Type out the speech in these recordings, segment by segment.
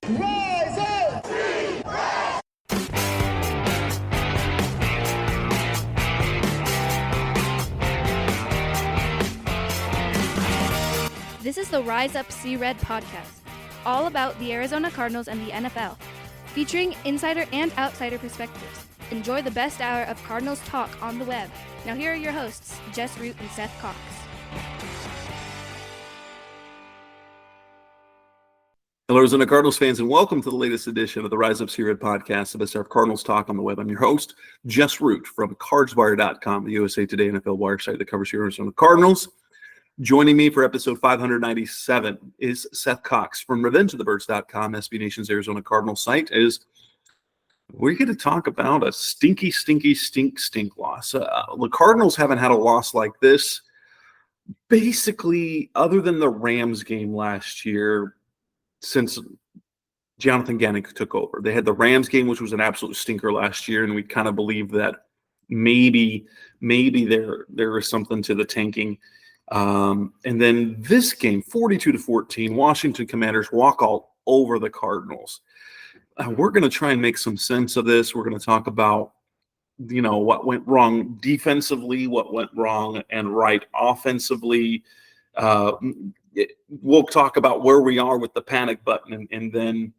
Rise up! This is the Rise Up See Red podcast, all about the Arizona Cardinals and the NFL, featuring insider and outsider perspectives. Enjoy the best hour of Cardinals talk on the web. Now here are your hosts, Jess Root and Seth Cox. Hello, Arizona Cardinals fans, and welcome to the latest edition of the Rise Up See Red podcast, the best hour of Cardinals talk on the web. I'm your host, Jess Root from CardsWire.com, the USA Today NFL wire site that covers the Arizona Cardinals. Joining me for episode 597 is Seth Cox from RevengeOfTheBirds.com, SB Nation's Arizona Cardinals site. We're going to talk about a stink loss. The Cardinals haven't had a loss like this, basically, other than the Rams game last year, since Jonathan Gannon took over. They had the Rams game, which was an absolute stinker last year, and we kind of believed that maybe there is something to the tanking. And then this game, 42-14, Washington Commanders walk all over the Cardinals. We're going to try and make some sense of this. We're going to talk about, what went wrong defensively, what went wrong and right offensively. We'll talk about where we are with the panic button. And then,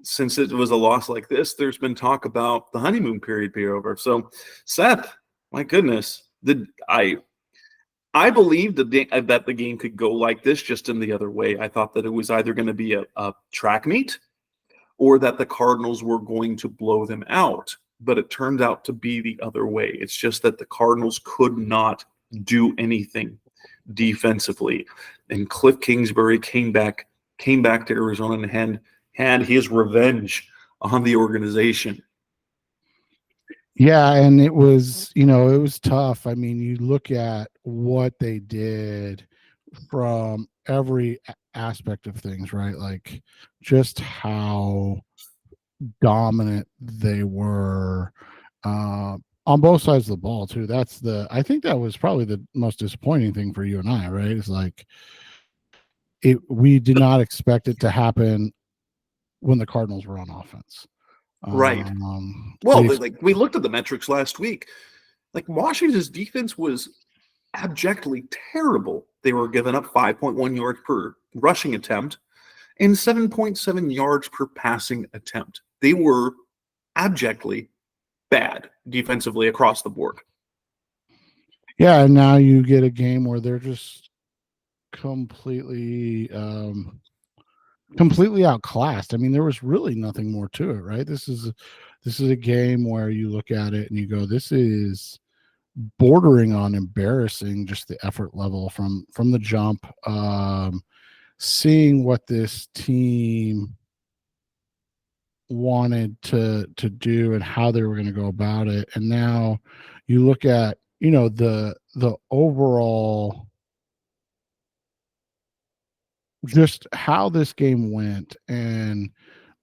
since it was a loss like this, there's been talk about the honeymoon period being over. So, Seth, my goodness, I believed that the game could go like this, just in the other way. I thought that it was either going to be a track meet or that the Cardinals were going to blow them out. But it turned out to be the other way. It's just that the Cardinals could not do anything defensively. And Cliff Kingsbury came back to Arizona and had his revenge on the organization. Yeah, and it was tough. I mean, you look at what they did from every aspect of things, right? Like just how dominant they were on both sides of the ball too. I think that was probably the most disappointing thing for you and I, right? It's like we did not expect it to happen when the Cardinals were on offense. Right. We looked at the metrics last week. Like, Washington's defense was abjectly terrible. They were giving up 5.1 yards per rushing attempt and 7.7 yards per passing attempt. They were abjectly bad defensively across the board. Yeah, and now you get a game where they're just completely outclassed. I mean, there was really nothing more to it, right? This is a game where you look at it and you go, this is bordering on embarrassing, just the effort level from the jump. Seeing what this team wanted to do and how they were going to go about it. And now you look at, the overall, just how this game went, and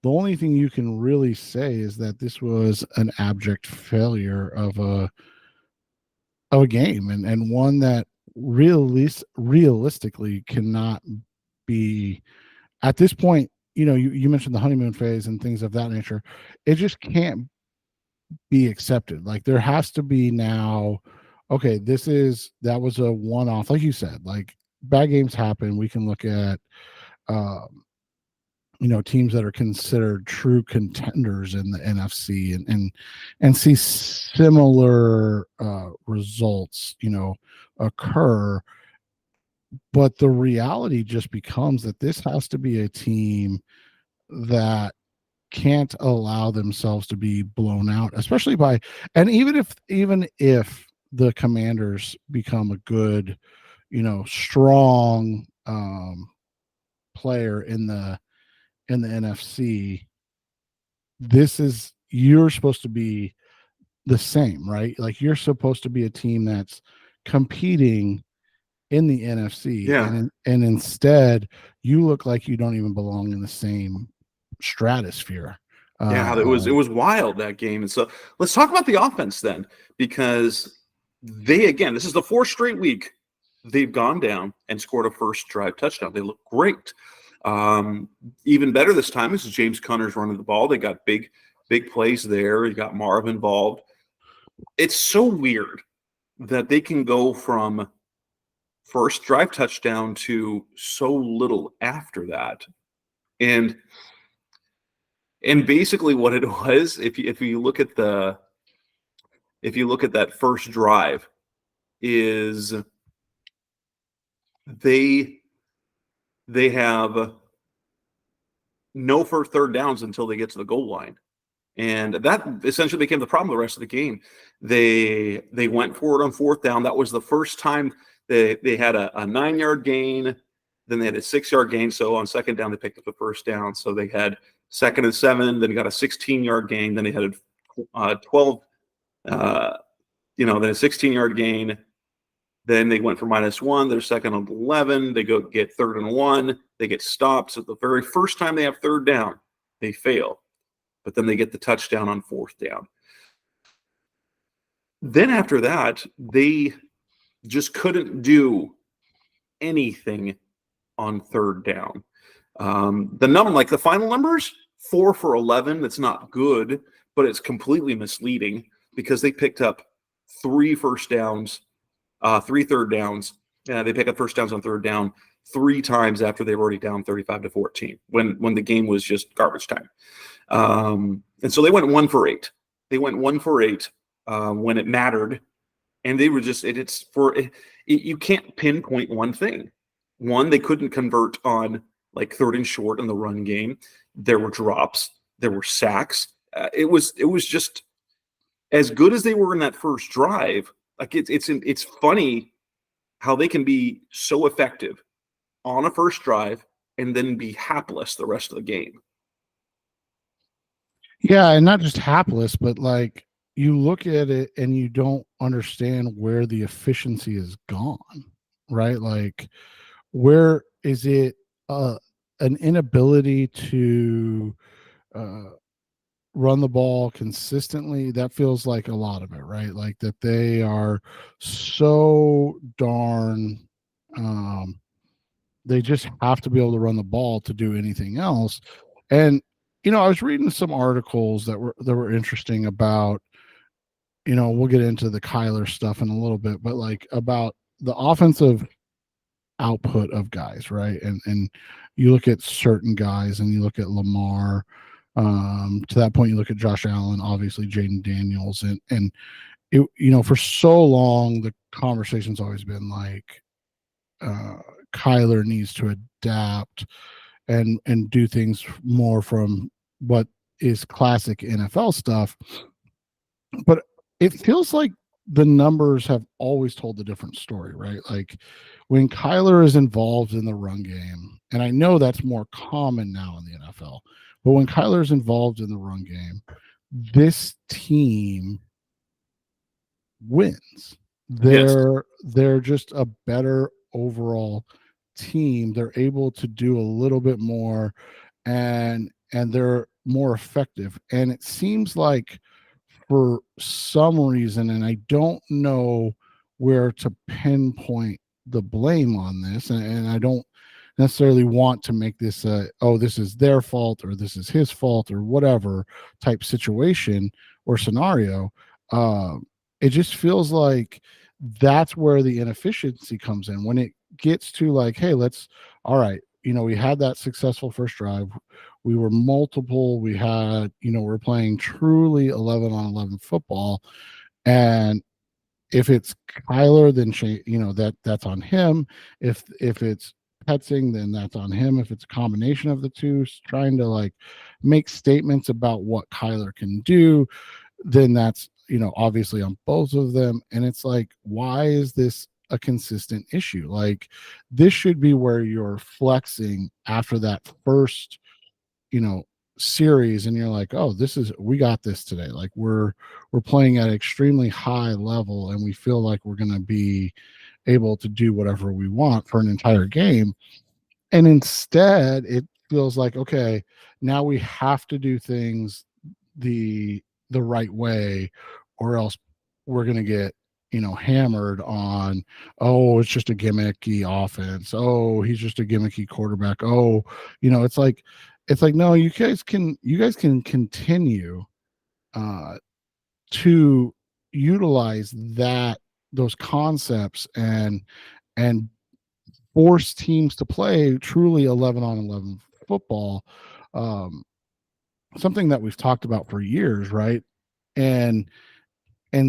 the only thing you can really say is that this was an abject failure of a game, and one that realistically cannot be at this point. You mentioned the honeymoon phase and things of that nature. It just can't be accepted. Like, there has to be now, okay, that was a one-off, like you said. Like, bad games happen. We can look at teams that are considered true contenders in the NFC and see similar results occur. But the reality just becomes that this has to be a team that can't allow themselves to be blown out, especially by, and even if the Commanders become a good, strong player in the NFC, you're supposed to be the same, right? Like, you're supposed to be a team that's competing in the NFC. Yeah. And instead you look like you don't even belong in the same stratosphere. It was wild, that game. And so let's talk about the offense then, because this is the fourth straight week they've gone down and scored a first drive touchdown. They look great. Even better this time, this is James Conner's running the ball. They got big plays there. You got Marv involved. It's so weird that they can go from first drive touchdown to so little after that. And basically what it was, if you look at that first drive, is they have no first third downs until they get to the goal line. And that essentially became the problem the rest of the game. They went for it on fourth down. That was the first time they had a 9-yard gain. Then they had a 6-yard gain. So on second down, they picked up the first down. So they had 2nd and 7. Then they got a 16-yard gain. Then they had a 12, then a 16-yard gain. Then they went for -1. They're 2nd and 11. They go get 3rd and 1. They get stopped. So the very first time they have third down, they fail. But then they get the touchdown on fourth down. Then after that, they just couldn't do anything on third down. The final numbers, 4 for 11. That's not good, but it's completely misleading because they picked up 3 third downs. They pick up first downs on third down 3 times after they were already down 35-14 when the game was just garbage time. And so they went 1 for 8. They went 1 for 8 when it mattered, and they were just you can't pinpoint one thing. One, they couldn't convert on like 3rd and short in the run game. There were drops. There were sacks. It was just as good as they were in that first drive. Like it's funny how they can be so effective on a first drive and then be hapless the rest of the game. Yeah, and not just hapless, but like you look at it and you don't understand where the efficiency is gone, right? Like, where is it an inability to run the ball consistently? That feels like a lot of it, right? Like that they are so darn they just have to be able to run the ball to do anything else. And I was reading some articles that were interesting about, we'll get into the Kyler stuff in a little bit, but like about the offensive output of guys, right? And you look at certain guys and you look at Lamar, to that point you look at Josh Allen, obviously Jaden Daniels, and it, for so long the conversation's always been like Kyler needs to adapt and do things more from what is classic NFL stuff. But it feels like the numbers have always told a different story, right? Like when Kyler is involved in the run game, and I know that's more common now in the NFL, but when Kyler is involved in the run game, this team wins. They're just a better overall team. They're able to do a little bit more, and they're more effective. And it seems like for some reason, and I don't know where to pinpoint the blame on this, and I don't necessarily want to make this this is their fault or this is his fault or whatever type situation or scenario. It just feels like that's where the inefficiency comes in when it gets to like, hey, all right, we had that successful first drive. We were multiple. We had, we're playing truly 11 on 11 football. And if it's Kyler, then that's on him. If it's Petzing, then that's on him. If it's a combination of the two, trying to like make statements about what Kyler can do, then that's, obviously on both of them. And it's like, why is this a consistent issue? Like this should be where you're flexing after that first, series, and you're like, oh, we got this today. Like we're playing at an extremely high level and we feel like we're going to be able to do whatever we want for an entire game. And instead it feels like, okay, now we have to do things the right way or else we're going to get hammered on, oh, it's just a gimmicky offense. Oh, he's just a gimmicky quarterback. Oh, it's like no, you guys can continue to utilize those concepts and force teams to play truly 11 on 11 football. Something that we've talked about for years, right? And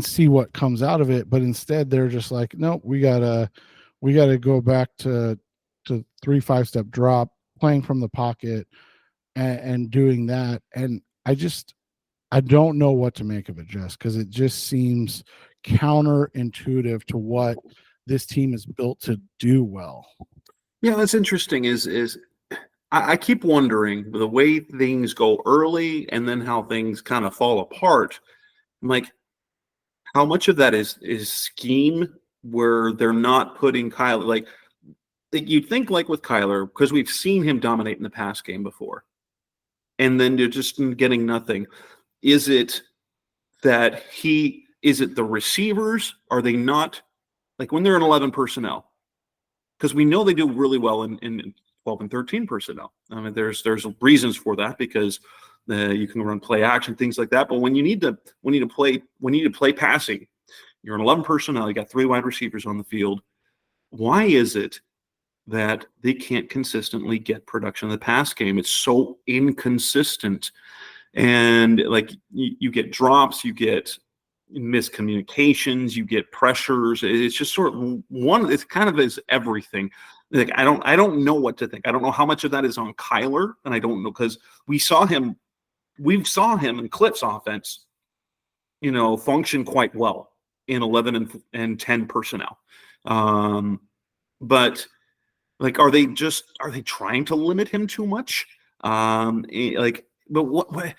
see what comes out of it. But instead they're just like, nope, we gotta go back to 3-5 step drop, playing from the pocket and doing that. And I don't know what to make of it, Jess, because it just seems counterintuitive to what this team is built to do well. Yeah, that's interesting. I keep wondering the way things go early and then how things kind of fall apart. I'm like, how much of that is scheme where they're not putting Kyler, like you'd think like with Kyler, because we've seen him dominate in the pass game before, and then you're just getting nothing. Is it that is it the receivers? Are they not, like when they're in 11 personnel? Because we know they do really well in 12 and 13 personnel. I mean, there's reasons for that, because you can run play action, things like that. But when you need to play passing, you're in 11 personnel, you got 3 wide receivers on the field. Why is it that they can't consistently get production in the pass game? It's so inconsistent. And like you get drops, you get miscommunications, you get pressures. It's just sort of it's kind of is everything. Like I don't know what to think. I don't know how much of that is on Kyler, and I don't know, because we saw him in Cliff's offense, function quite well in 11 and 10 personnel. But like, are they trying to limit him too much? But what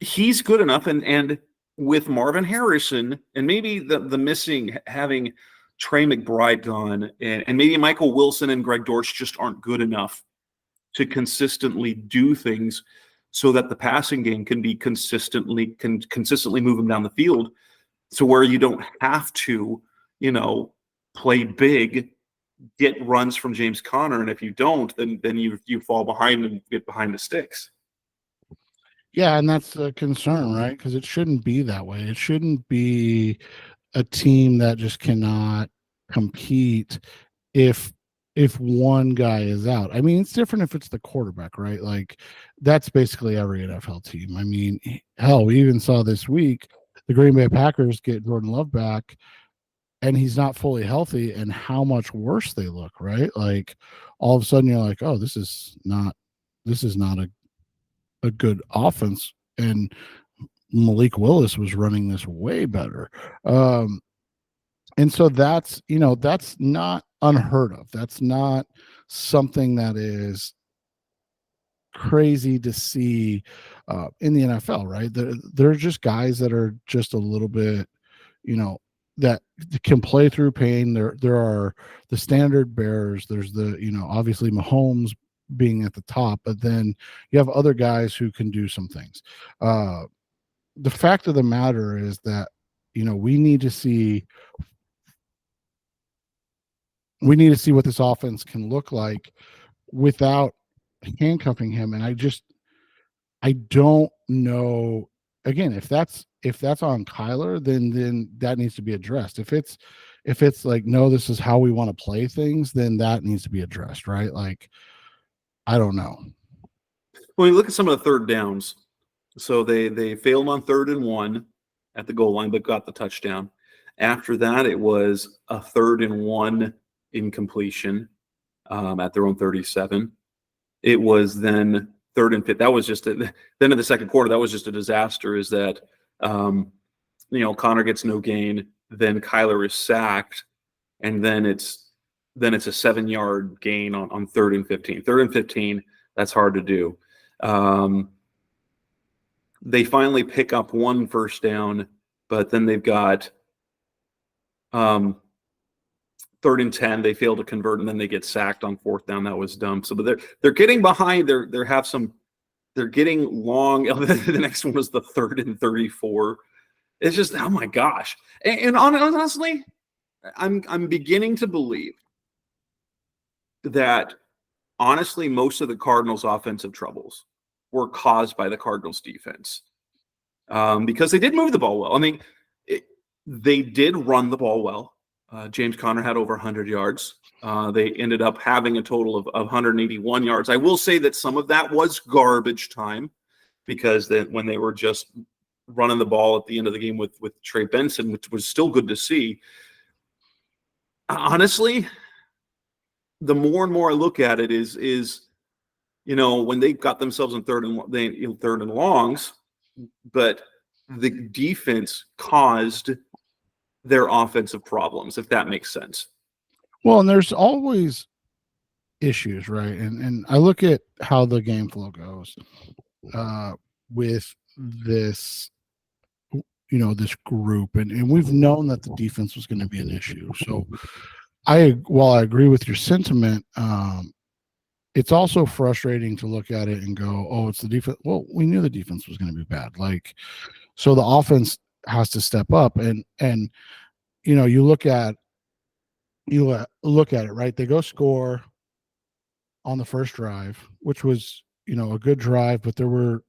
he's good enough, and with Marvin Harrison and maybe the missing, having Trey McBride gone, and maybe Michael Wilson and Greg Dortch just aren't good enough to consistently do things so that the passing game can be consistently move them down the field, so where you don't have to, play big, get runs from James Conner, and if you don't, then you fall behind and get behind the sticks. Yeah, and that's a concern, right? Because it shouldn't be that way. It shouldn't be a team that just cannot compete if one guy is out. I mean, it's different if it's the quarterback, right? Like that's basically every NFL team. I mean, hell, we even saw this week the Green Bay Packers get Jordan Love back, and he's not fully healthy, and how much worse they look, right? Like all of a sudden you're like, oh, this is not a good offense, and Malik Willis was running this way better. And so that's not unheard of. That's not something that is crazy to see in the NFL, right? There are just guys that are just a little bit, that can play through pain. There are the standard bearers. There's the, obviously Mahomes being at the top, but then you have other guys who can do some things. The fact of the matter is that, we need to see what this offense can look like without handcuffing him. And I don't know, again, if that's on Kyler, then that needs to be addressed. If it's like, no, this is how we want to play things, then that needs to be addressed, right? Like, I don't know. Well, you look at some of the third downs. So they failed on 3rd and 1 at the goal line, but got the touchdown. After that, it was a 3rd and 1 incompletion at their own 37. It was then 3rd and 5. That was just then in the second quarter, that was just a disaster. Is that Connor gets no gain, then Kyler is sacked, and then it's a 7-yard gain on 3rd and 15. 3rd and 15, that's hard to do. They finally pick up 1 first down, but then they've got 3rd and 10. They fail to convert, and then they get sacked on 4th down. That was dumb. So, but they're getting behind. They're getting long. The next one was the 3rd and 34. It's just, oh my gosh. And honestly, I'm beginning to believe that honestly, most of the Cardinals' offensive troubles were caused by the Cardinals' defense, because they did move the ball well. I mean, they did run the ball well. James Conner had over 100 yards. They ended up having a total of 181 yards. I will say that some of that was garbage time, because when they were just running the ball at the end of the game with Trey Benson, which was still good to see. Honestly, the more and more I look at it is when they got themselves in third and longs, but the defense caused their offensive problems, if that makes sense. Well, and there's always issues, right? And I look at how the game flow goes with this, this group, and we've known that the defense was going to be an issue. So while I agree with your sentiment, it's also frustrating to look at it and go, oh, it's the defense. Well, we knew the defense was going to be bad. So the offense has to step up, and you look at it, right? They go score on the first drive, which was, a good drive, but there were,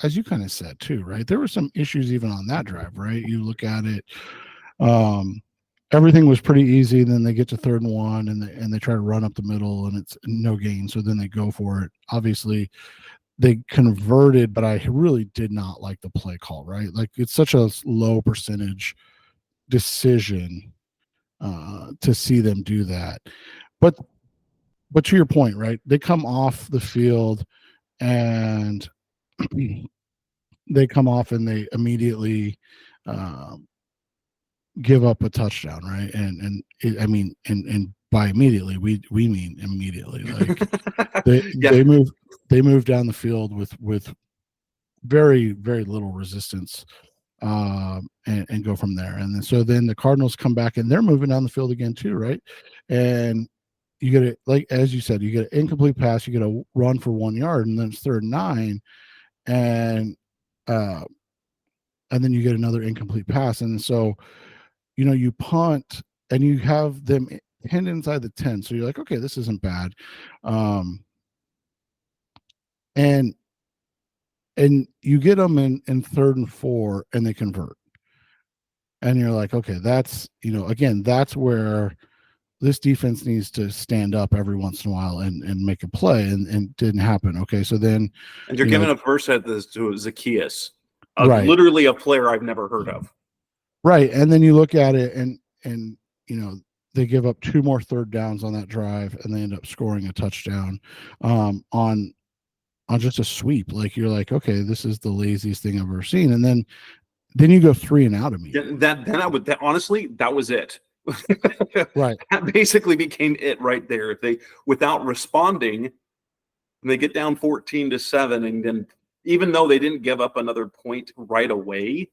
as you kind of said too, right? There were some issues even on that drive, right? You look at it, everything was pretty easy. Then they get to 3rd and 1, and they try to run up the middle, and it's no gain. So then they go for it. Obviously, they converted, but I really did not like the play call, right? Like, it's such a low percentage decision to see them do that. But to your point, right? They come off the field and they immediately give up a touchdown, right? And by immediately, we mean immediately. Like they move down the field with very, very little resistance, and go from there. And so then the Cardinals come back and they're moving down the field again too, right? And you get it, like as you said, you get an incomplete pass, you get a run for 1 yard, and then it's 3rd and 9, and then you get another incomplete pass, and so you punt and you have them pinned inside the 10. So you're like, okay, this isn't bad, and you get them in 3rd and 4, and they convert, and you're like, okay, that's again, that's where this defense needs to stand up every once in a while and make a play, and didn't happen. Okay, so then and you're giving a first at this to Zacchaeus, right, literally a player I've never heard of, right? And then you look at it, and they give up 2 more 3rd downs on that drive, and they end up scoring a touchdown on just a sweep. Like, you're like, okay, this is the laziest thing I've ever seen. And then you go 3 and out of me. Honestly, that was it. Right. That basically became it right there. If they, without responding, they get down 14-7, and then even though they didn't give up another point right away,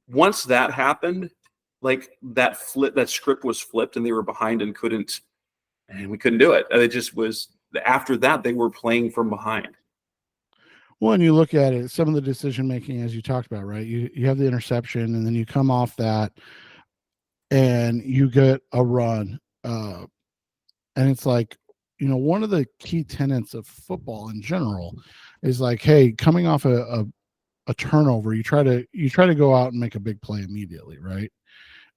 once that happened, like that script was flipped, and they were behind and we couldn't do it. It just was, after that, they were playing from behind. Well, and you look at it, some of the decision making, as you talked about, right? You have the interception, and then you come off that, and you get a run, and it's like, one of the key tenets of football in general is like, hey, coming off a turnover, you try to go out and make a big play immediately, right?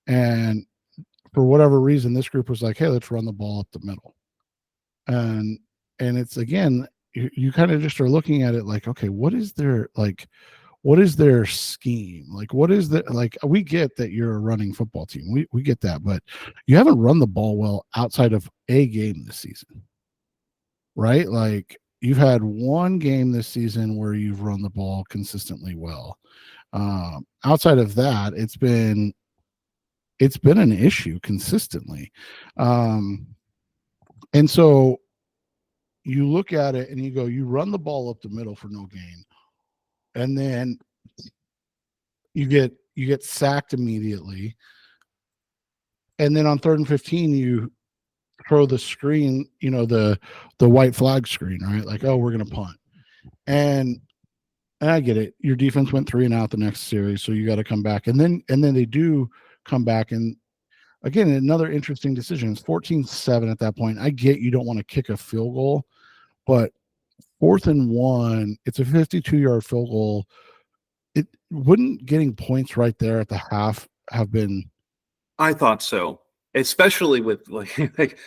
And for whatever reason, this group was like, hey, let's run the ball up the middle, and it's, again, you kind of just are looking at it like, okay, what is their scheme? Like, what is the, like, we get that you're a running football team. We get that, but you haven't run the ball well outside of a game this season, right? Like, you've had 1 game this season where you've run the ball consistently well. Outside of that, it's been an issue consistently. And so you look at it and you go, you run the ball up the middle for no gain, and then you get sacked immediately, and then on 3rd and 15 you throw the screen, the white flag screen, right? Like, oh, we're gonna punt, and And I get it. Your defense went 3 and out the next series, so you got to come back. And then they do come back. And again, another interesting decision. It's 14-7 at that point. I get you don't want to kick a field goal, but 4th and 1, it's a 52-yard field goal. It wouldn't getting points right there at the half have been. I thought so, especially with like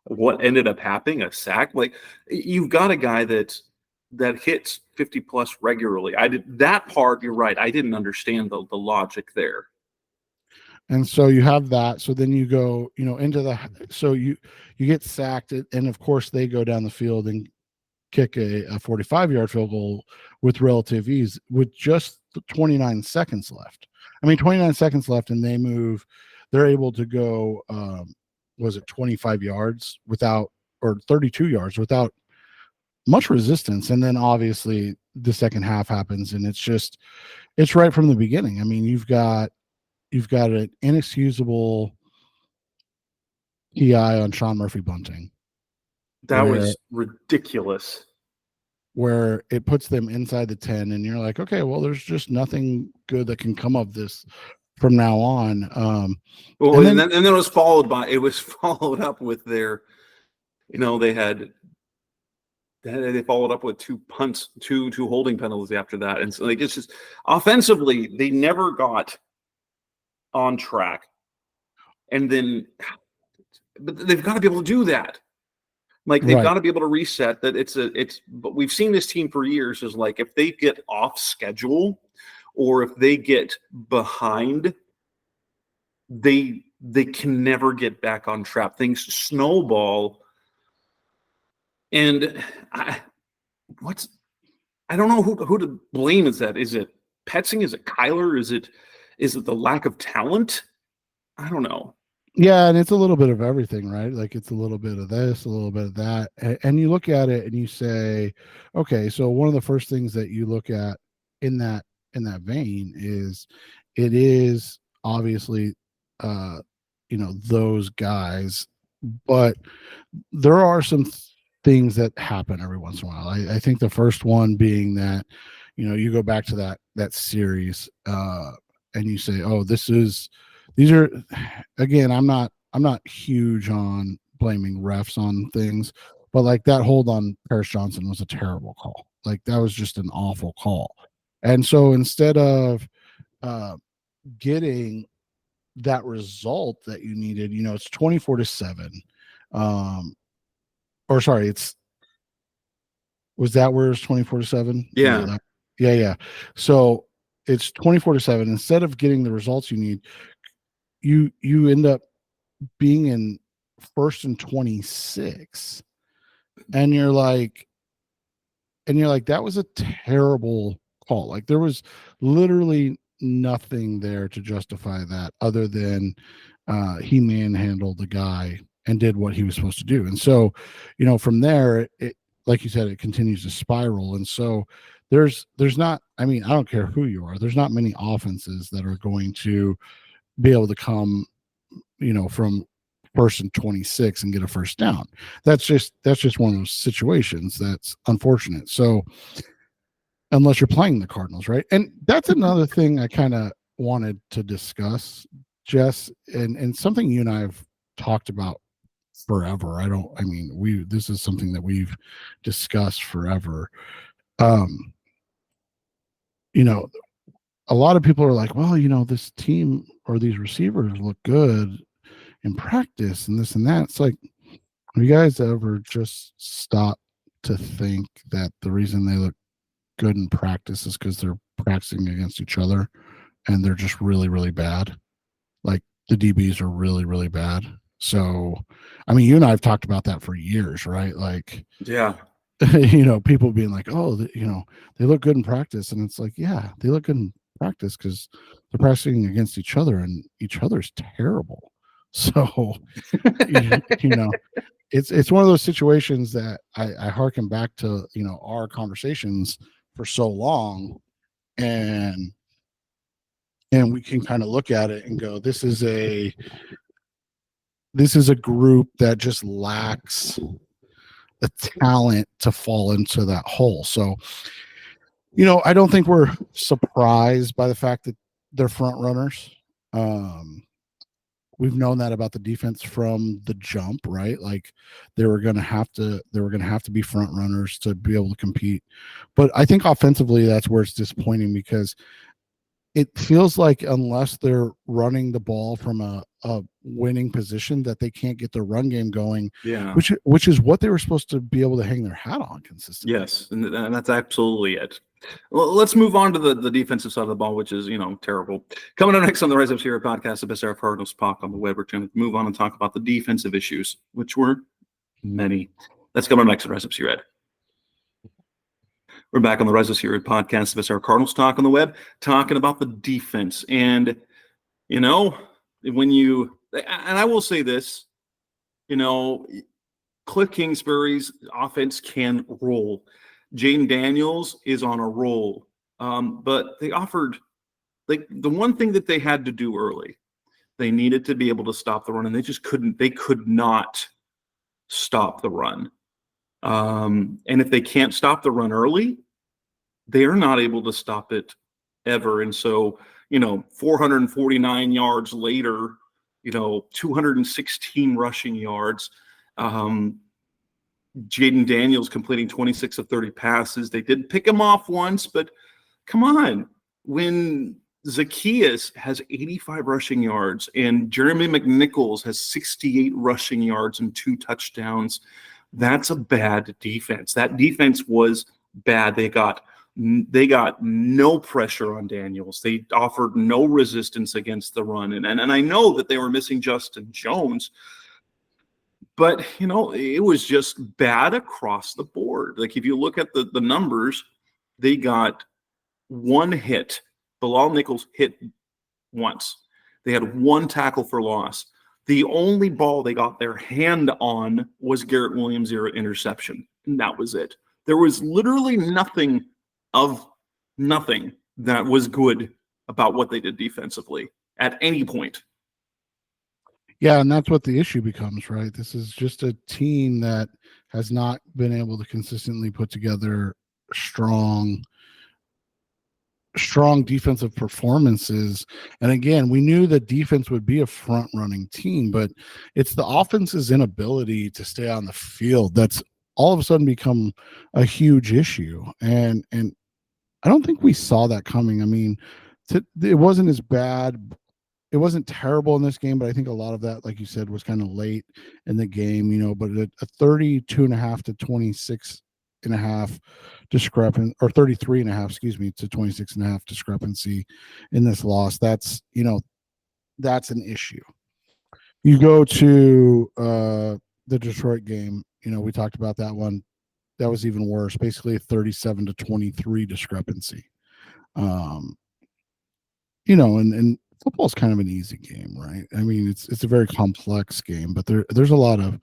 what ended up happening, a sack. Like, you've got a guy that hits 50 plus regularly. I did that part. You're right. I didn't understand the logic there. And so you have that. So then you go, into so you get sacked, and of course they go down the field and kick a 45-yard field goal with relative ease with just 29 seconds left. 29 seconds left, and they're able to go, was it 25 yards without, or 32 yards without much resistance. And then obviously the second half happens, and it's right from the beginning. You've got an inexcusable PI on Sean Murphy bunting. That was ridiculous. Where it puts them inside the 10, and you're like, okay, well, there's just nothing good that can come of this from now on. And then it was followed up with their, they followed up with 2 punts, two holding penalties after that. And so it's just offensively, they never got on track. And then, but they've got to be able to do that. Like, they've got to be able to reset that. But we've seen this team for years is like, if they get off schedule or if they get behind, they can never get back on track. Things snowball. And I don't know who to blame. Is it Petzing? Is it Kyler? Is it the lack of talent? I don't know. Yeah, and it's a little bit of everything, right? Like, it's a little bit of this, a little bit of that. And you look at it and you say, okay, so one of the first things that you look at in that vein is, it is obviously those guys, but there are some things that happen every once in a while. I think the first one being that, you go back to that series and you say, oh, these are, again, I'm not huge on blaming refs on things, but like that hold on Paris Johnson was a terrible call. Like, that was just an awful call. And so instead of getting that result that you needed, it's 24-7. Or sorry, was that where it's 24-7? Yeah. Yeah. So it's 24-7. Instead of getting the results you need, you end up being in 1st and 26, and you're like, that was a terrible call. Like, there was literally nothing there to justify that other than he manhandled the guy and did what he was supposed to do. And so, from there, it, like you said, it continues to spiral. And so there's not, I don't care who you are, there's not many offenses that are going to be able to come, from 1st and 26 and get a first down. That's just one of those situations that's unfortunate. So unless you're playing the Cardinals, right? And that's another thing I kind of wanted to discuss, Jess, and something you and I have talked about forever. This is something that we've discussed forever. A lot of people are like, well, this team or these receivers look good in practice and this and that. It's like, have you guys ever just stopped to think that the reason they look good in practice is because they're practicing against each other and they're just really, really bad? Like, the DBs are really, really bad. So, you and I have talked about that for years, right? Like, yeah. People being like, oh, they look good in practice. And it's like, yeah, they look good in practice because they're practicing against each other, and each other's terrible. So it's one of those situations that I hearken back to our conversations for so long, and we can kind of look at it and go, this is a group that just lacks the talent to fall into that hole. So I don't think we're surprised by the fact that they're front runners. We've known that about the defense from the jump, right? Like they were going to have to be front runners to be able to compete. But I think offensively, that's where it's disappointing because it feels like unless they're running the ball from a winning position, that they can't get their run game going. Yeah. Which is what they were supposed to be able to hang their hat on consistently. Yes, and that's absolutely it. Well, let's move on to the defensive side of the ball, which is, terrible. Coming up next on the Rise Up Sierra podcast, the best hour of Cardinals talk on the web. We're going to move on and talk about the defensive issues, which were many. That's coming up next on Rise Up Sierra. We're back on the Rise Up Sierra podcast, the best hour of Cardinals talk on the web, talking about the defense. And, and I will say this, Cliff Kingsbury's offense can roll. Jaden Daniels is on a roll. But they offered, the one thing that they had to do early, they needed to be able to stop the run, and they could not stop the run. And if they can't stop the run early, they are not able to stop it ever. And so, 449 yards later, 216 rushing yards, Jaden Daniels completing 26 of 30 passes. They did pick him off once, but come on. When Zacchaeus has 85 rushing yards and Jeremy McNichols has 68 rushing yards and 2 touchdowns, that's a bad defense. That defense was bad. They got no pressure on Daniels. They offered no resistance against the run. And I know that they were missing Justin Jones, but, it was just bad across the board. Like, if you look at the numbers, they got one hit. Bilal Nichols hit once. They had 1 tackle for loss. The only ball they got their hand on was Garrett Williams' interception, and that was it. There was literally nothing that was good about what they did defensively at any point. Yeah, and that's what the issue becomes, right? This is just a team that has not been able to consistently put together strong defensive performances. And again, we knew that defense would be a front running team, but it's the offense's inability to stay on the field that's all of a sudden become a huge issue. And I don't think we saw that coming. I mean, it wasn't as bad. It wasn't terrible in this game, but I think a lot of that, like you said, was kind of late in the game, but a 32.5 to 26.5 discrepancy, or 33.5, to 26.5 discrepancy in this loss. That's an issue. You go to the Detroit game, we talked about that one. That was even worse, basically a 37 to 23 discrepancy. And football is kind of an easy game, right? I mean, it's a very complex game, but there's a lot of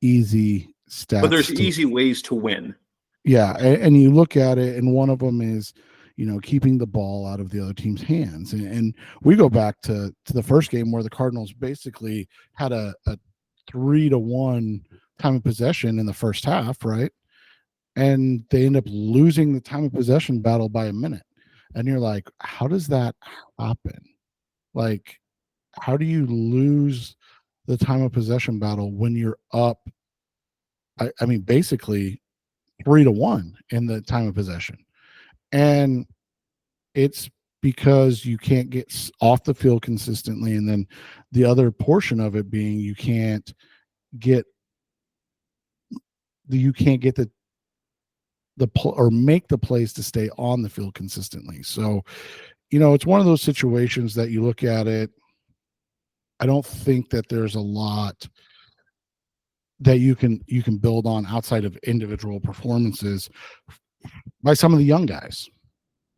easy stats. But there's easy ways to win. Yeah, and you look at it, and one of them is, keeping the ball out of the other team's hands. And we go back to the first game where the Cardinals basically had a 3-1 time of possession in the first half, right? And they end up losing the time of possession battle by a minute. And you're like, how does that happen? Like, how do you lose the time of possession battle when you're up? I mean, basically 3-1 in the time of possession. And it's because you can't get off the field consistently. And then the other portion of it being you can't get or make the plays to stay on the field consistently. So, it's one of those situations that you look at it. I don't think that there's a lot that you can build on outside of individual performances by some of the young guys.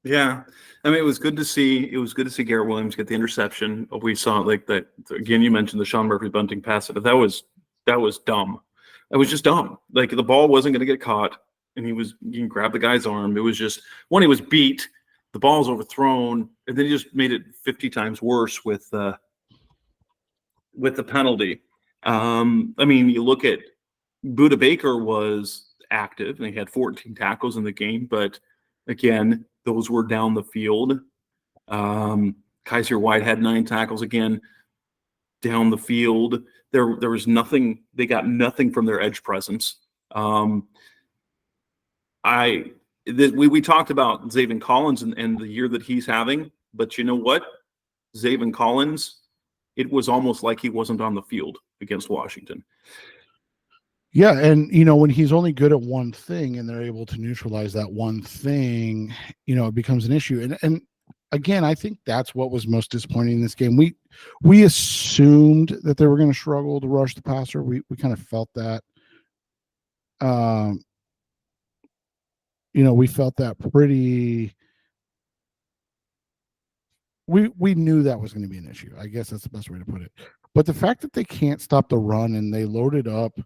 Yeah. I mean, it was good to see Garrett Williams get the interception. We saw that again, you mentioned the Sean Murphy bunting pass. That was dumb. That was just dumb. Like, the ball wasn't going to get caught, and he can grab the guy's arm. It was just, one, he was beat, the ball's overthrown, and then he just made it 50 times worse with the penalty. I mean, you look at Budda Baker was active, and he had 14 tackles in the game, but again, those were down the field. Kaiser White had 9 tackles again down the field. There was nothing. They got nothing from their edge presence. We talked about Zaven Collins and the year that he's having, but you know what? Zaven Collins, it was almost like he wasn't on the field against Washington. Yeah, and when he's only good at one thing and they're able to neutralize that one thing, it becomes an issue. And again, I think that's what was most disappointing in this game. We assumed that they were going to struggle to rush the passer. We kind of felt that. We felt that pretty. We knew that was going to be an issue. I guess that's the best way to put it. But the fact that they can't stop the run and they loaded up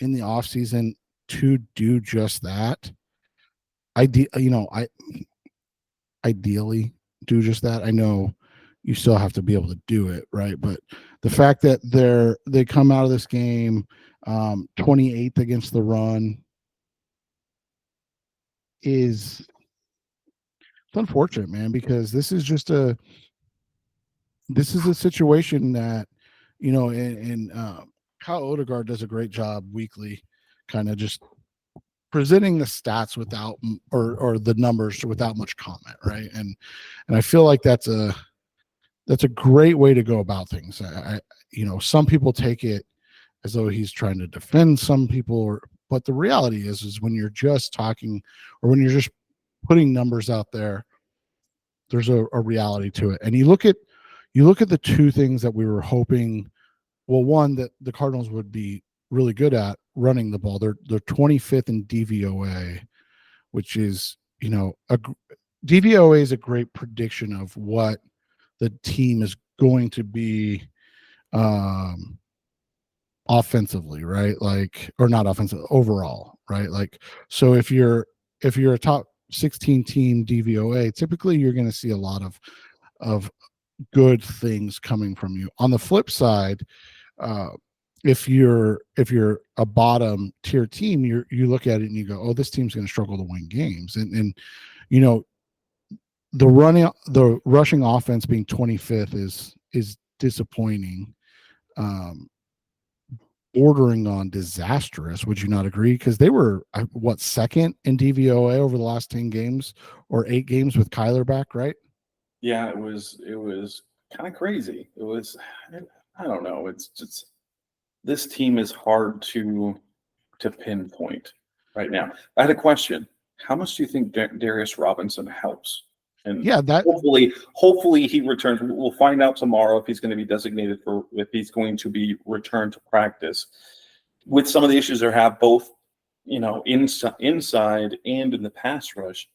in the offseason to do just that, ideally do just that. I know you still have to be able to do it, right? But the fact that they come out of this game 28th against the run it's unfortunate, man, because this is a situation that and Kyle Odegaard does a great job weekly, kind of just presenting the stats without or the numbers without much comment, right? And I feel like that's a great way to go about things. Some people take it as though he's trying to defend some people, but the reality is when you're just talking or when you're just putting numbers out there, there's a reality to it. And you look at the two things that we were hoping. Well, one, that the Cardinals would be really good at running the ball. They're 25th in DVOA, which is, DVOA is a great prediction of what the team is going to be offensively, right? Or not offensive, overall, right? So if you're a top 16 team DVOA, typically you're going to see a lot of good things coming from you. On the flip side, if you're a bottom tier team, you look at it and you go, oh, this team's going to struggle to win games. And the rushing offense being 25th is disappointing, bordering on disastrous. Would you not agree? Because they were second in DVOA over the last 10 games or 8 games with Kyler back, right? Yeah, it was kind of crazy. It was, I don't know. It's just, this team is hard to pinpoint right now. I had a question. How much do you think Darius Robinson helps? And yeah, that hopefully he returns. We'll find out tomorrow if he's going to be designated if he's going to be returned to practice. With some of the issues they have, both inside and in the pass rush,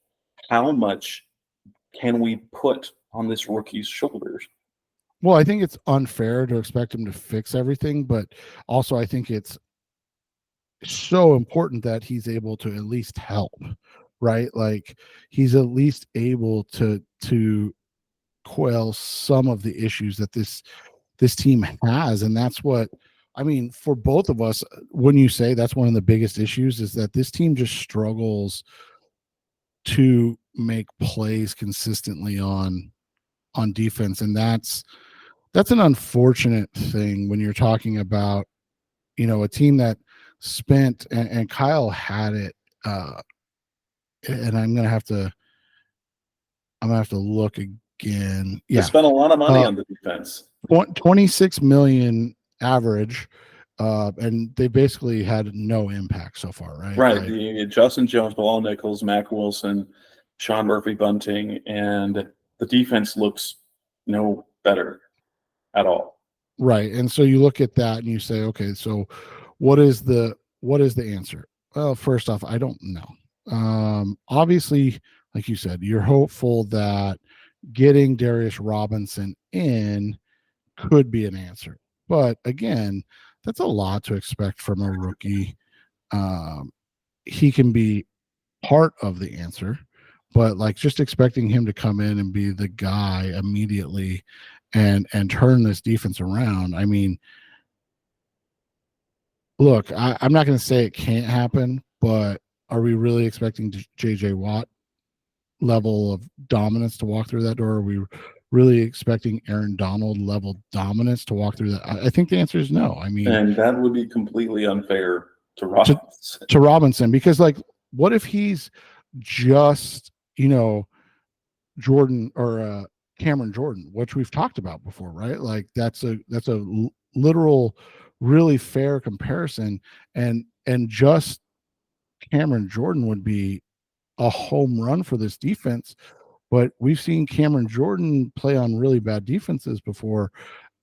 how much can we put on this rookie's shoulders? Well, I think it's unfair to expect him to fix everything, but also I think it's so important that he's able to at least help, right? He's at least able to quell some of the issues that this team has. And that's what, for both of us, when you say that's one of the biggest issues, is that this team just struggles to make plays consistently on defense. And that's an unfortunate thing when you're talking about, a team that spent, and Kyle had it, and I'm going to have to look again. Yeah. They spent a lot of money on the defense. 26 million average, and they basically had no impact so far, right? Right. Justin Jones, Bilal Nichols, Mac Wilson, Sean Murphy-Bunting, and the defense looks no better at all. Right. And so you look at that and you say, okay, so what is the answer? Well, first off, I don't know. Obviously, like you said, you're hopeful that getting Darius Robinson in could be an answer. But again, that's a lot to expect from a rookie. He can be part of the answer, but just expecting him to come in and be the guy immediately and turn this defense around. Look, I'm not going to say it can't happen, but are we really expecting JJ Watt? level of dominance to walk through that door? Are we really expecting Aaron Donald level dominance to walk through that? I think the answer is no. I mean, and that would be completely unfair to Robinson. To Robinson, because like, what if he's just, Jordan or Cameron Jordan, which we've talked about before, right? Like that's a literal, really fair comparison, and just Cameron Jordan would be a home run for this defense. But we've seen Cameron Jordan play on really bad defenses before.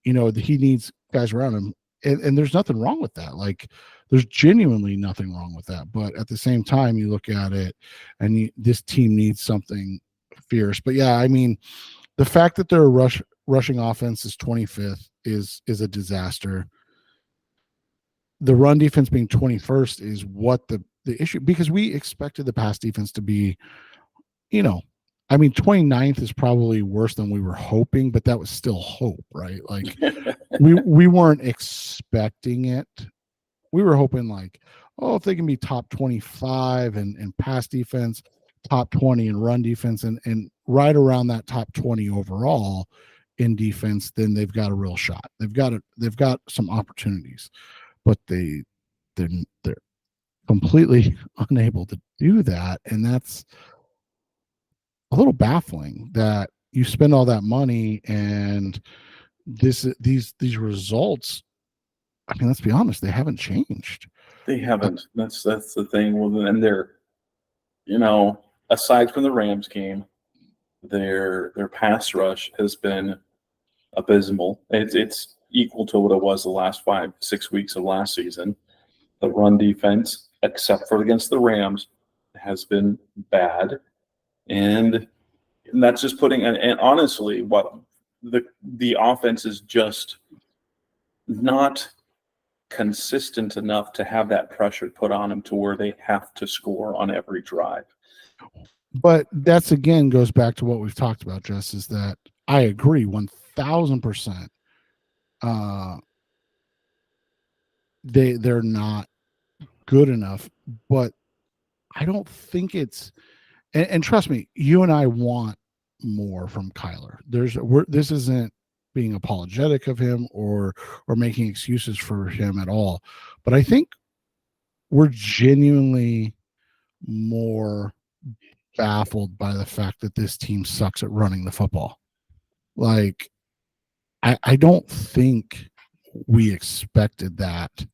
He needs guys around him, and there's nothing wrong with that. Like, there's genuinely nothing wrong with that. But at the same time, you look at it, and this team needs something fierce. But yeah, I mean, the fact that their rushing offense is 25th is a disaster. The run defense being 21st is what the issue, because we expected the pass defense to be, 29th is probably worse than we were hoping, but that was still hope, right? Like we weren't expecting it. We were hoping like, if they can be top 25 and pass defense, top 20 in run defense, and right around that top 20 overall in defense, then they've got a real shot. They've got some opportunities, but they're completely unable to do that, and that's a little baffling that you spend all that money and these results. I mean, let's be honest, they haven't changed. They haven't. That's the thing. Well, and they're, aside from the Rams game, their pass rush has been abysmal. It's equal to what it was the last 5-6 weeks of last season. The run defense, except for against the Rams, has been bad, and that's just putting. And honestly, what the offense is just not consistent enough to have that pressure put on them to where they have to score on every drive. But that's, again, goes back to what we've talked about, Jess, is that I agree 1,000%. They're not good enough, but I don't think it's, and trust me, you and I want more from Kyler. This isn't being apologetic of him or making excuses for him at all, but I think we're genuinely more baffled by the fact that this team sucks at running the football. Like, I don't think we expected that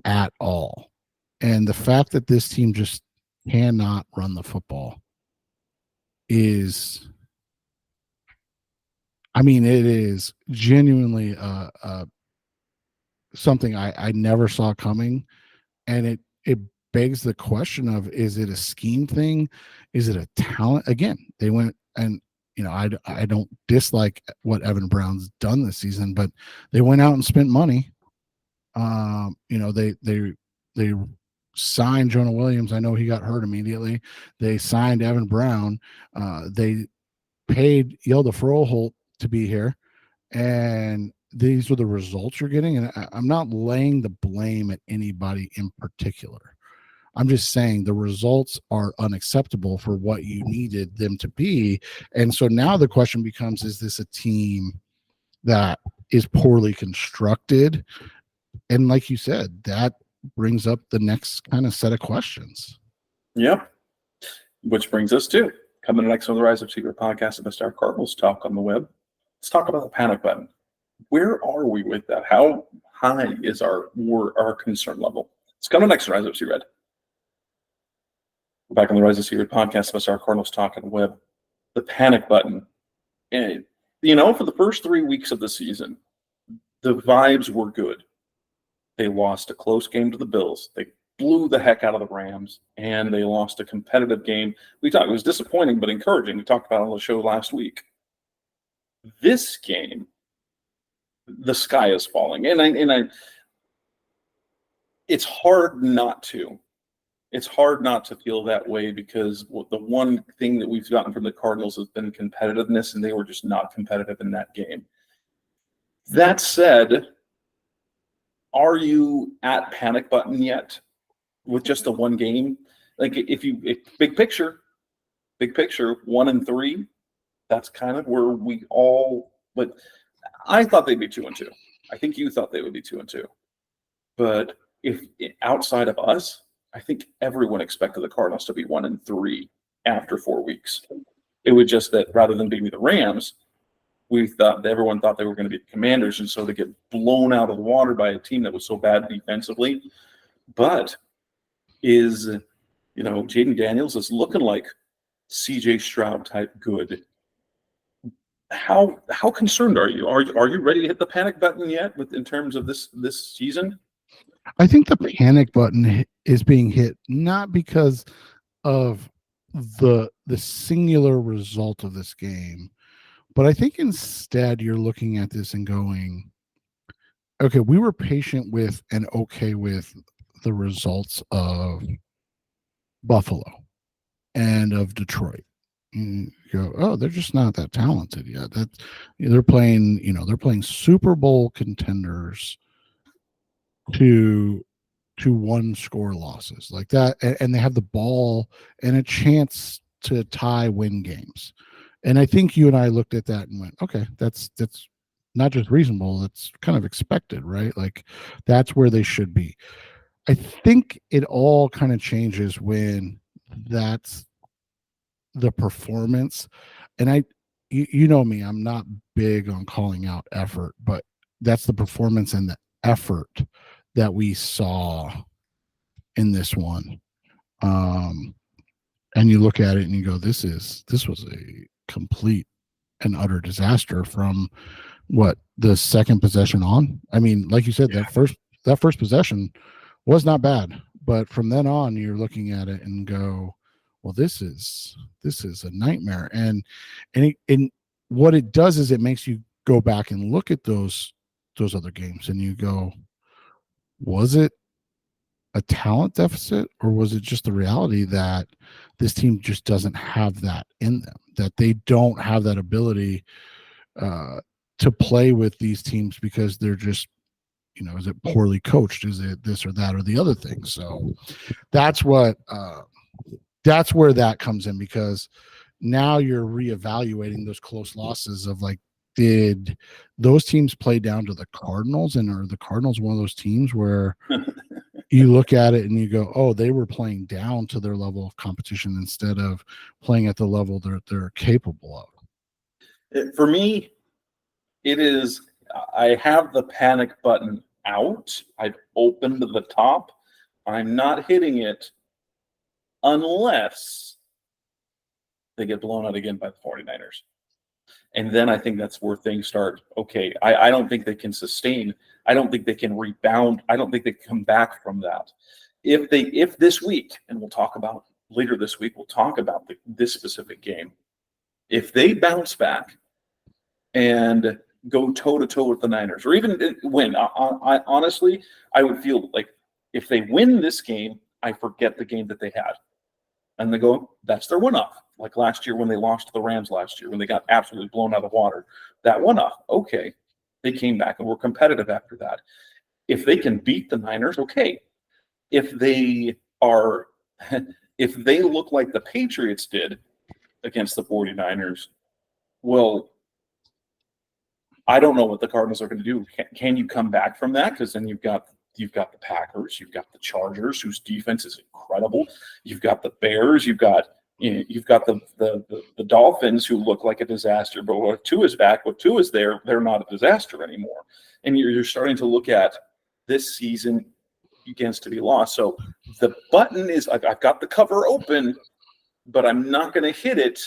at all. And the fact that this team just cannot run the football is, it is genuinely something I never saw coming. And it begs the question of, is it a scheme thing? Is it a talent? Again, they went and, I don't dislike what Evan Brown's done this season, but they went out and spent money. They signed Jonah Williams. I know he got hurt immediately. They signed Evan Brown. They paid Yelda Froholt to be here, and these are the results you're getting. And I'm not laying the blame at anybody in particular. I'm just saying the results are unacceptable for what you needed them to be. And so now the question becomes, is this a team that is poorly constructed? And like you said, that brings up the next kind of set of questions. Yep. Which brings us to coming next on the Rise of Secret podcast, the best our Cardinals talk on the web. Let's talk about the panic button. Where are we with that? How high is our concern level? It's coming next on Rise of Secret. We're back on the Rise of Secret podcast, the best our Cardinals talk on the web. The panic button. And, for the first 3 weeks of the season, the vibes were good. They lost a close game to the Bills. They blew the heck out of the Rams, and they lost a competitive game. We thought it was disappointing but encouraging. We talked about it on the show last week. This game, the sky is falling, and it's hard not to. It's hard not to feel that way, because the one thing that we've gotten from the Cardinals has been competitiveness, and they were just not competitive in that game. That said, are you at panic button yet with just the one game? Like, if big picture, big picture, 1-3. That's kind of where we all. But I thought they'd be 2-2. I think you thought they would be 2-2. But if outside of us, I think everyone expected the Cardinals to be 1-3 after 4 weeks. It was just that rather than being the Rams, everyone thought they were going to be the Commanders, and so they get blown out of the water by a team that was so bad defensively. But Jaden Daniels is looking like C.J. Stroud type good. How concerned are you? Are you ready to hit the panic button yet in terms of this season? I think the panic button is being hit not because of the singular result of this game, but I think instead you're looking at this and going, okay, we were patient with and okay with the results of Buffalo and of Detroit. You go, oh, they're just not that talented yet. They're playing Super Bowl contenders to 1-score losses like that, and they have the ball and a chance to win games. And I think you and I looked at that and went, okay, that's not just reasonable, that's kind of expected, right? Like that's where they should be. I think it all kind of changes when that's the performance. And you know me, I'm not big on calling out effort, but that's the performance and the effort that we saw in this one. And you look at it and you go, this was a complete and utter disaster from the second possession on. I mean, like you said, that first possession was not bad, but from then on you're looking at it and go, well, this is a nightmare. And what it does is it makes you go back and look at those other games and you go, was it a talent deficit, or was it just the reality that this team just doesn't have that in them, that they don't have that ability to play with these teams because they're just, is it poorly coached? Is it this or that or the other thing? So that's where that comes in, because now you're reevaluating those close losses of like, did those teams play down to the Cardinals, and are the Cardinals one of those teams where you look at it and you go, oh, they were playing down to their level of competition instead of playing at the level they're capable of? For me, it is, I have the panic button out. I've opened the top. I'm not hitting it unless they get blown out again by the 49ers. And then I think that's where things start. Okay, I don't think they can sustain. I don't think they can rebound. I don't think they can come back from that. If this week, and we'll talk about later this week, we'll talk about this specific game. If they bounce back and go toe-to-toe with the Niners, or even win, I honestly, I would feel like if they win this game, I forget the game that they had. And they go, that's their one-off. Like last year when they lost to the Rams last year, when they got absolutely blown out of the water. That one-off, okay. They came back and were competitive after that. If they can beat the Niners, okay. If they look like the Patriots did against the 49ers, well, I don't know what the Cardinals are going to do. Can you come back from that? Because then you've got the Packers, you've got the Chargers, whose defense is incredible. You've got the Bears, you've got the Dolphins, who look like a disaster. But when Tua's back, when Tua's there, they're not a disaster anymore. And you're starting to look at this season against to be lost. So the button is, I've got the cover open, but I'm not going to hit it.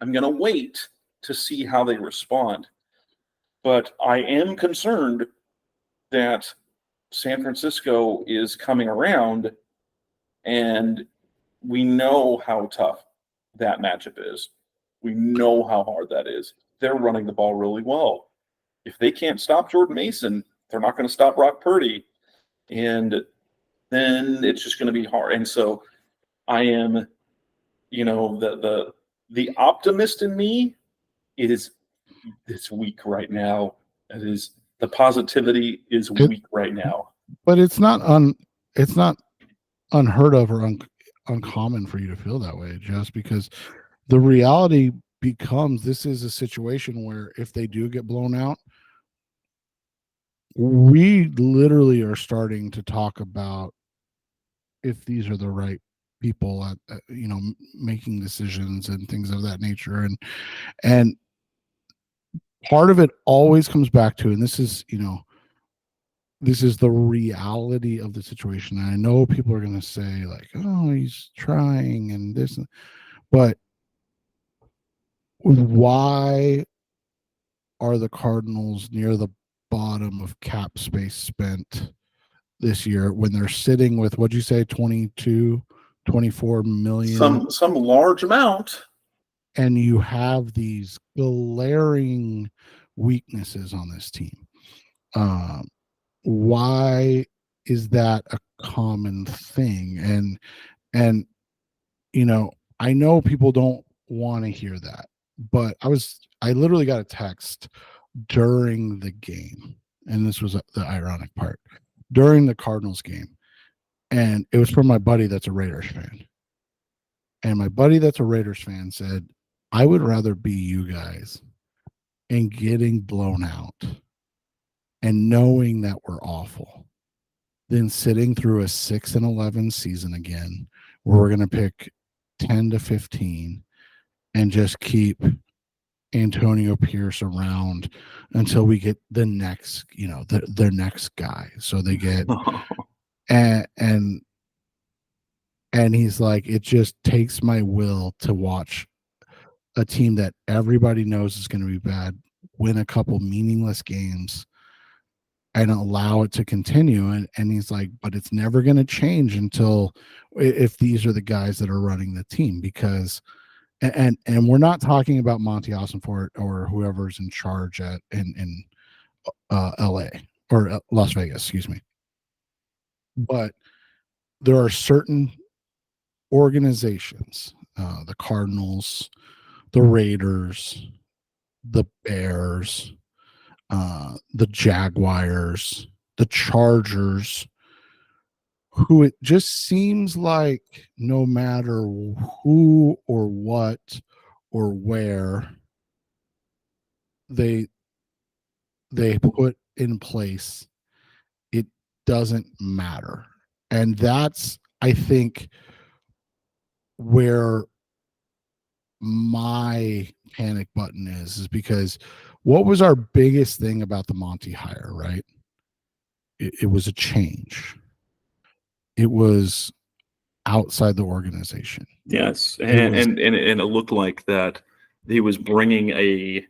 I'm going to wait to see how they respond. But I am concerned that San Francisco is coming around, and we know how tough that matchup is. We know how hard that is. They're running the ball really well. If they can't stop Jordan Mason, they're not going to stop Brock Purdy, and then it's just going to be hard. And so I am, the optimist in me is it's weak right now. It is, the positivity is weak right now. But it's not unheard of or uncommon for you to feel that way, just because the reality becomes this is a situation where if they do get blown out, we literally are starting to talk about if these are the right people at making decisions and things of that nature. And part of it always comes back to, and this is the reality of the situation. And I know people are going to say like, oh, he's trying and this, but why are the Cardinals near the bottom of cap space spent this year when they're sitting with, what'd you say, 22, 24 million? Some large amount. And you have these glaring weaknesses on this team. Why is that a common thing? And I know people don't want to hear that, but I literally got a text during the game, and this was the ironic part, during the Cardinals game, and it was from my buddy that's a Raiders fan. And my buddy that's a Raiders fan said, I would rather be you guys and getting blown out and knowing that we're awful than sitting through a 6-11 season again where we're going to pick 10 to 15 and just keep Antonio Pierce around until we get the next, their next guy. So they get and he's like, it just takes my will to watch a team that everybody knows is going to be bad win a couple meaningless games and allow it to continue. And he's like, but it's never going to change until if these are the guys that are running the team, because and we're not talking about Monti Ossenfort or whoever's in charge in LA or Las Vegas, excuse me. But there are certain organizations, the Cardinals, the Raiders, the Bears, the Jaguars, the Chargers, who it just seems like no matter who or what or where they put in place, it doesn't matter. And that's, I think, where my panic button is because what was our biggest thing about the Monti hire, right? It was a change. It was outside the organization. Yes, and it looked like that he was bringing a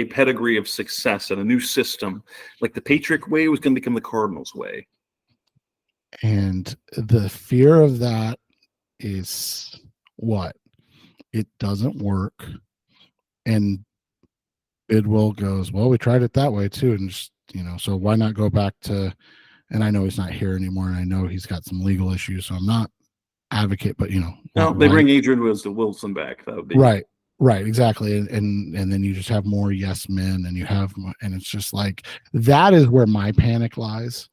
pedigree of success and a new system, like the Patriot way was going to become the Cardinals way. And the fear of that is what? It doesn't work. And Bidwell goes, well, we tried it that way too. And just, so why not go back to, and I know he's not here anymore. And I know he's got some legal issues. So I'm not advocate, but no, they bring Adrian Wilson back. That would be right, exactly. And then you just have more yes men and it's just like, that is where my panic lies,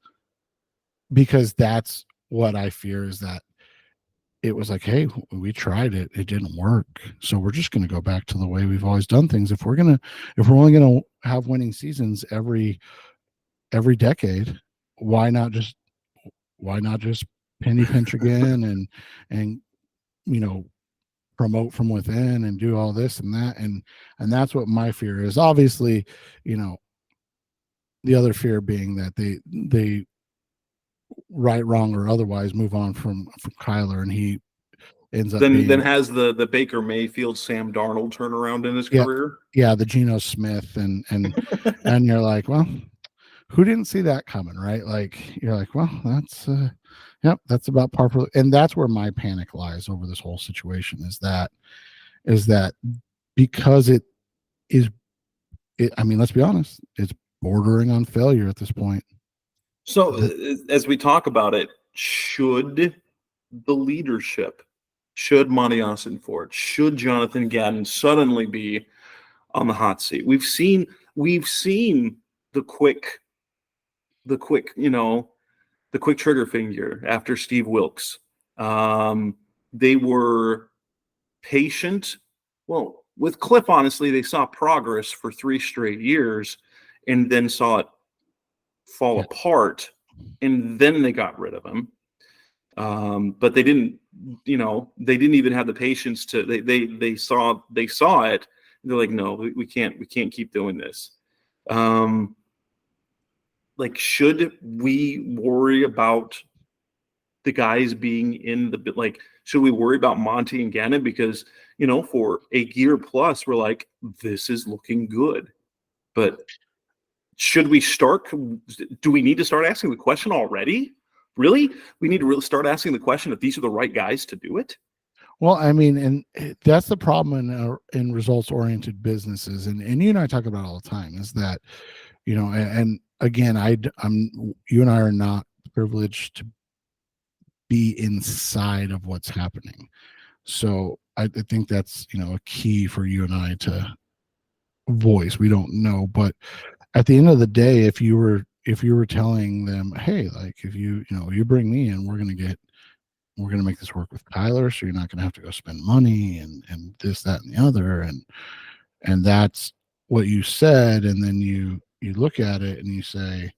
because that's what I fear, is that it was like, hey, we tried it, it didn't work, so we're just going to go back to the way we've always done things. If we're only going to have winning seasons every decade, why not just penny pinch again and promote from within and do all this and that, and that's what my fear is. Obviously, the other fear being that they right, wrong, or otherwise move on from Kyler, and he ends up then has the Baker Mayfield, Sam Darnold turnaround in his career. Yeah, the Geno Smith and and you're like, well, who didn't see that coming, right? Like, you're like, well, that's that's about par for, and that's where my panic lies over this whole situation, is that because I mean, let's be honest, it's bordering on failure at this point. So as we talk about it, should the leadership, should Monti Ossenfort, should Jonathan Gannon suddenly be on the hot seat? We've seen the quick trigger finger after Steve Wilkes. they were patient. Well, with Cliff, honestly, they saw progress for 3 straight years and then saw it fall apart, and then they got rid of him. But they didn't, they didn't even have the patience to. They saw it. They're like, no, we can't keep doing this. Like, should we worry about the guys being in the, like, should we worry about Monti and Gannon? Because, for a year plus, we're like, this is looking good. But should we do we need to start asking the question already? Really? We need to really start asking the question if these are the right guys to do it? Well, I mean, and that's the problem in results-oriented businesses. And you and I talk about it all the time is that, and again, you and I are not privileged to be inside of what's happening. So I think that's, a key for you and I to voice. We don't know, but at the end of the day, if you were telling them, hey, like, if you bring me in, we're going to make this work with Kyler, so you're not going to have to go spend money and this, that, and the other. And that's what you said. And then you look at it and you say,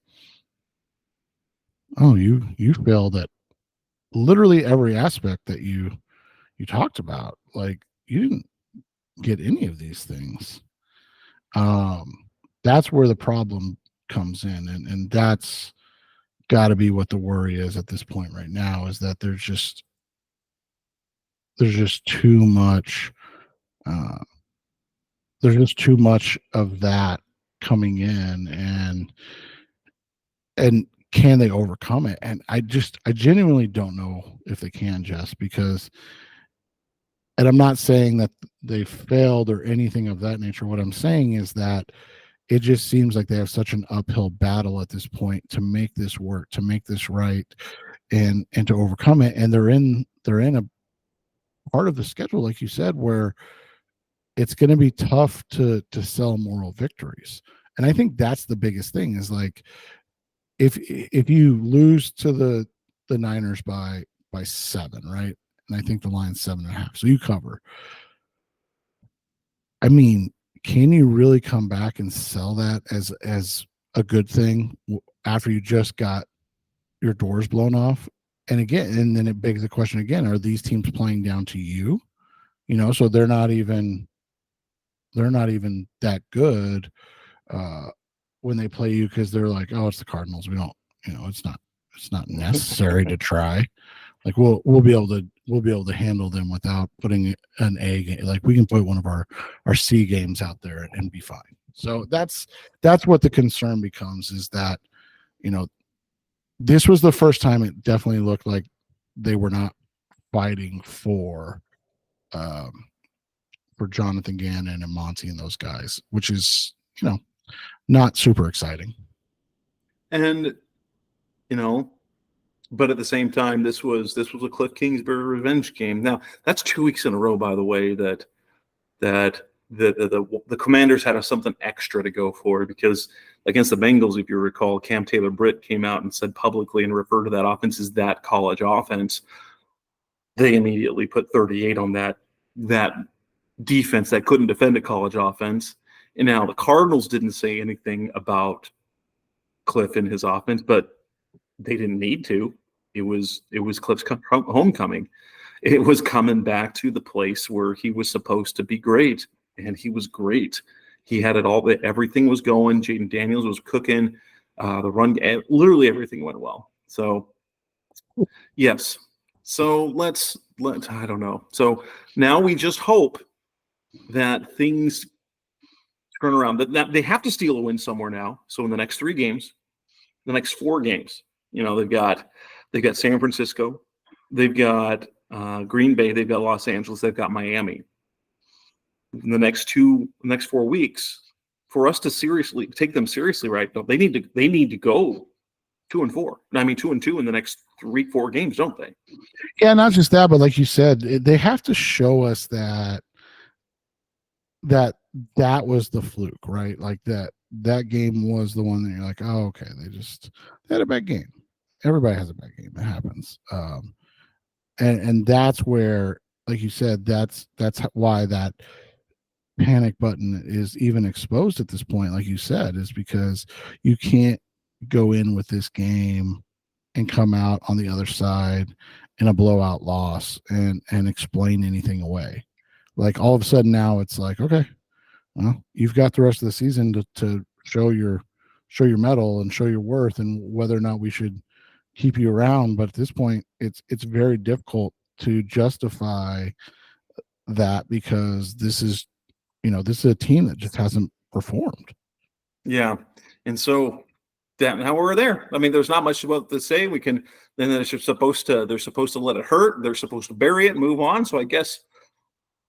oh, you failed at literally every aspect that you talked about. Like, you didn't get any of these things. That's where the problem comes in. And that's got to be what the worry is at this point right now, is that there's just too much of that coming in, and can they overcome it? And I genuinely don't know if they can, Jess, because, and I'm not saying that they failed or anything of that nature. What I'm saying is that it just seems like they have such an uphill battle at this point to make this work, to make this right, and to overcome it. And they're in a part of the schedule, like you said, where it's going to be tough to sell moral victories. And I think that's the biggest thing, is like, if you lose to the Niners by 7, right? And I think the line's 7.5, so you cover. I mean, can you really come back and sell that as a good thing after you just got your doors blown off? And then it begs the question again: are these teams playing down to you? So they're not even that good when they play you, because they're like, oh, it's the Cardinals. We don't, it's not necessary to try. Like, we'll be able to handle them without putting an A game. Like, we can put one of our C games out there and be fine. So that's what the concern becomes, is that, this was the first time it definitely looked like they were not fighting for Jonathan Gannon and Monti and those guys, which is, not super exciting. And, but at the same time, this was a Cliff Kingsbury revenge game. Now, that's 2 weeks in a row, by the way, that the Commanders had something extra to go for, because against the Bengals, if you recall, Cam Taylor-Britt came out and said publicly and referred to that offense as that college offense. They immediately put 38 on that defense that couldn't defend a college offense. And now the Cardinals didn't say anything about Cliff and his offense, but they didn't need to. It was Cliff's homecoming. It was coming back to the place where he was supposed to be great, and he was great. He had it all. Everything was going. Jaden Daniels was cooking. The run, literally everything went well. So, yes. So let's I don't know. So now we just hope that things turn around. That they have to steal a win somewhere now. So in the next 3 games, the next 4 games, they've got San Francisco, they've got Green Bay, they've got Los Angeles, they've got Miami. In the next 4 weeks, for us to take them seriously, right? They need to go 2-4. I mean, 2-2 in the next 3-4 games, don't they? Yeah, not just that, but like you said, they have to show us that was the fluke, right? Like that game was the one that you're like, oh, okay, they had a bad game. Everybody has a bad game. It happens. and that's where, like you said, that's why that panic button is even exposed at this point, like you said, is because you can't go in with this game and come out on the other side in a blowout loss and explain anything away. Like all of a sudden now it's like, okay, well, you've got the rest of the season to show your mettle and show your worth and whether or not we should keep you around. But at this point it's very difficult to justify that, because this is a team that just hasn't performed. Yeah. And so now we're there. I mean, there's not much about to say. We can, then they're supposed to let it hurt. They're supposed to bury it, move on. So I guess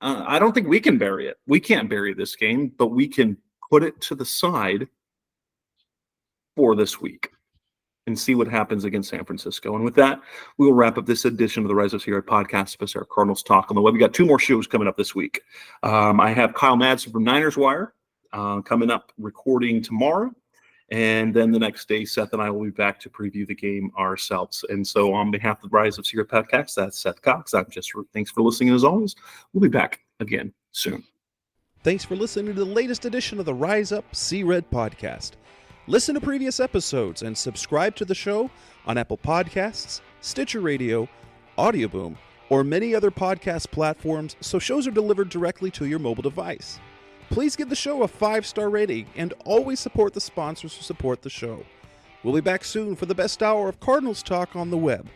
I don't think we can bury it. We can't bury this game, but we can put it to the side for this week and see what happens against San Francisco. And with that, we will wrap up this edition of the Rise Up See Red podcast. It's our Cardinals Talk on the Web. We got 2 more shows coming up this week. I have Kyle Madsen from Niners Wire coming up, recording tomorrow. And then the next day, Seth and I will be back to preview the game ourselves. And so on behalf of the Rise Up See Red podcast, that's Seth Cox. I'm Jess. Thanks for listening. As always, we'll be back again soon. Thanks for listening to the latest edition of the Rise Up See Red podcast. Listen to previous episodes and subscribe to the show on Apple Podcasts, Stitcher Radio, Audioboom, or many other podcast platforms so shows are delivered directly to your mobile device. Please give the show a 5-star rating and always support the sponsors who support the show. We'll be back soon for the best hour of Cardinals talk on the web.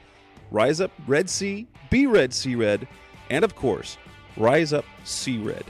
Rise up, Red Sea, be Red, See Red, and of course, Rise Up, See Red.